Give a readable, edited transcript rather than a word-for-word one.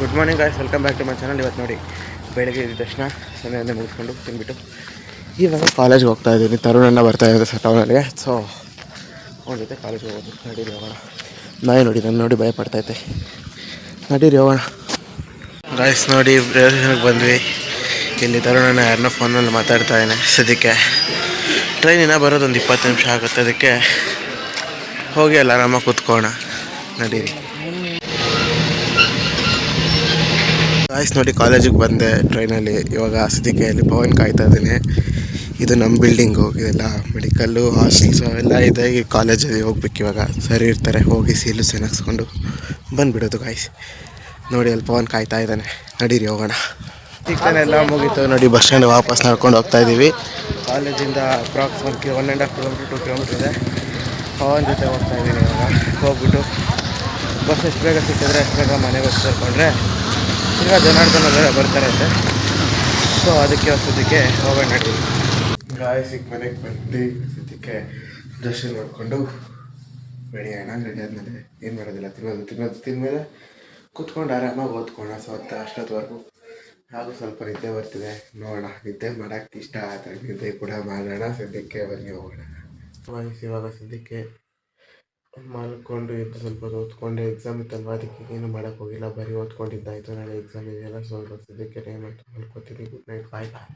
Good morning guys, welcome back to my channel. ಇವತ್ತು ನೋಡಿ ಬೆಳಗ್ಗೆ ಇದ್ದ ತಕ್ಷಣ ಸಂಜೆ ಮುಗಿಸ್ಕೊಂಡು ತಿಂದ್ಬಿಟ್ಟು ಇವಾಗ ಕಾಲೇಜ್ಗೆ ಹೋಗ್ತಾ ಇದ್ದೀನಿ. ತರುಣನ್ನ ಬರ್ತಾ ಇದ್ದಾರೆ ಟೌನಲ್ಲಿ. ಸೊ ಅವ್ನ ಜೊತೆ ಕಾಲೇಜ್ಗೆ ಹೋಗೋದು. ನಡೀರಿ ಹೋಗೋಣ. ನಾಯಿ ನೋಡಿ ನಾನು ನೋಡಿ ಭಯಪಡ್ತೈತೆ. ನಡೀರಿ ಹೋಗೋಣ ಗಾಯ್ಸ್. ನೋಡಿ ರೈಲ್ವೆ ಸ್ಟೇಷನ್ಗೆ ಬಂದ್ವಿ. ಇಲ್ಲಿ ತರುಣನ ಯಾರನ್ನೋ ಫೋನಲ್ಲಿ ಮಾತಾಡ್ತಾ ಇದ್ದಾನೆ. ಸದ್ಯಕ್ಕೆ ಟ್ರೈನಿನ ಬರೋದು ಒಂದು 20 ನಿಮಿಷ ಆಗುತ್ತೆ. ಅದಕ್ಕೆ ಹೋಗಿ ಎಲ್ಲ ಆರಾಮಾಗಿ ಕೂತ್ಕೋಣ. ನಡೀರಿ ಗಾಯ್ಸ್. ನೋಡಿ ಕಾಲೇಜಿಗೆ ಬಂದೆ ಟ್ರೈನಲ್ಲಿ. ಇವಾಗ ಸದ್ಯಕ್ಕೆ ಅಲ್ಲಿ ಪವನ್ ಕಾಯ್ತಾ ಇದ್ದೀನಿ. ಇದು ನಮ್ಮ ಬಿಲ್ಡಿಂಗು. ಇದೆಲ್ಲ ಮೆಡಿಕಲ್ಲು, ಹಾಸ್ಟೆಲ್ಸು ಎಲ್ಲ ಇದೆ. ಈ ಕಾಲೇಜಲ್ಲಿ ಹೋಗ್ಬೇಕು. ಇವಾಗ ಸರಿ ಇರ್ತಾರೆ, ಹೋಗಿ ಸೀಲು ಹಾಕ್ಸ್ಕೊಂಡು ಬಂದುಬಿಡೋದು ಗಾಯ್ಸ್. ನೋಡಿ ಅಲ್ಲಿ ಪವನ್ ಕಾಯ್ತಾ ಇದ್ದಾನೆ. ನಡೀರಿ ಹೋಗೋಣ. ಎಲ್ಲ ಮುಗೀತು ನೋಡಿ. ಬಸ್ ಸ್ಟ್ಯಾಂಡ್ ವಾಪಸ್ ನಡ್ಕೊಂಡು ಹೋಗ್ತಾ ಇದ್ದೀವಿ. ಕಾಲೇಜಿಂದ ಅಪ್ರಾಕ್ಸ್ 1.5 ಕಿಲೋಮೀಟ್ರ್ 2 ಕಿಲೋಮೀಟ್ರ್ ಇದೆ. ಪವನ್ ಜೊತೆ ಹೋಗ್ತಾ ಇದ್ದೀನಿ. ಇವಾಗ ಹೋಗ್ಬಿಟ್ಟು ಬಸ್ ಎಷ್ಟು ಬೇಗ ಸಿಕ್ಕಿದ್ರೆ ಅಷ್ಟು ಬೇಗ ಮನೆಗೆ ಹೋಗಿ ಸೇರಿಕೊಂಡ್ರೆ ಈಗ ಜನಾರ್ದನ ಬರ್ತಾರಂತೆ. ಸೊ ಅದಕ್ಕೆ ಸದ್ಯಕ್ಕೆ ಹೋಗೋಣ ನಡಿ ಗಾಯ್ಸಿಗೆ. ಮನೆಗೆ ಬಂದು ಸದ್ಯಕ್ಕೆ ದರ್ಶನ ಮಾಡಿಕೊಂಡು ರೆಡಿ ಆಗೋಣ. ರೆಡಿ ಆದಮೇಲೆ ಏನು ಮಾಡೋದಿಲ್ಲ, ತಿಂದಮೇಲೆ ಕೂತ್ಕೊಂಡು ಆರಾಮಾಗಿ ಓದ್ಕೋಣ. ಸೊ ಅಷ್ಟೊತ್ತವರೆಗೂ ಹಾಗೂ ಸ್ವಲ್ಪ ನಿದ್ದೆ ಬರ್ತಿದೆ. ನೋಡೋಣ, ನಿದ್ದೆ ಮಾಡೋಕ್ಕೆ ಇಷ್ಟ ಆದರೆ ನಿದ್ದೆ ಕೂಡ ಮಾಡೋಣ. ಸದ್ಯಕ್ಕೆ ಬನ್ನಿ ಹೋಗೋಣ. ಇವಾಗ ಸದ್ಯಕ್ಕೆ ಮಲ್ಕೊಂಡು ಎದ್ದು ಸ್ವಲ್ಪ ಓದ್ಕೊಂಡು ಎಕ್ಸಾಮ್ ಇತ್ತಲ್ವ, ಅದಕ್ಕೆ ಏನು ಮಾಡೋಕ್ಕೆ ಹೋಗಿಲ್ಲ. ಬರೀ ಓದ್ಕೊಂಡಿದ್ದಾಯಿತು. ನಾಳೆ ಎಕ್ಸಾಮ್ ಇದೆಯಲ್ಲ. ಸೊ ಸದ್ಯಕ್ಕೆ ಟೈಮ್ ಆಯಿತು, ಮಲ್ಕೋತೀನಿ. ಗುಡ್ ನೈಟ್, ಬಾಯ್ ಬಾಯ್.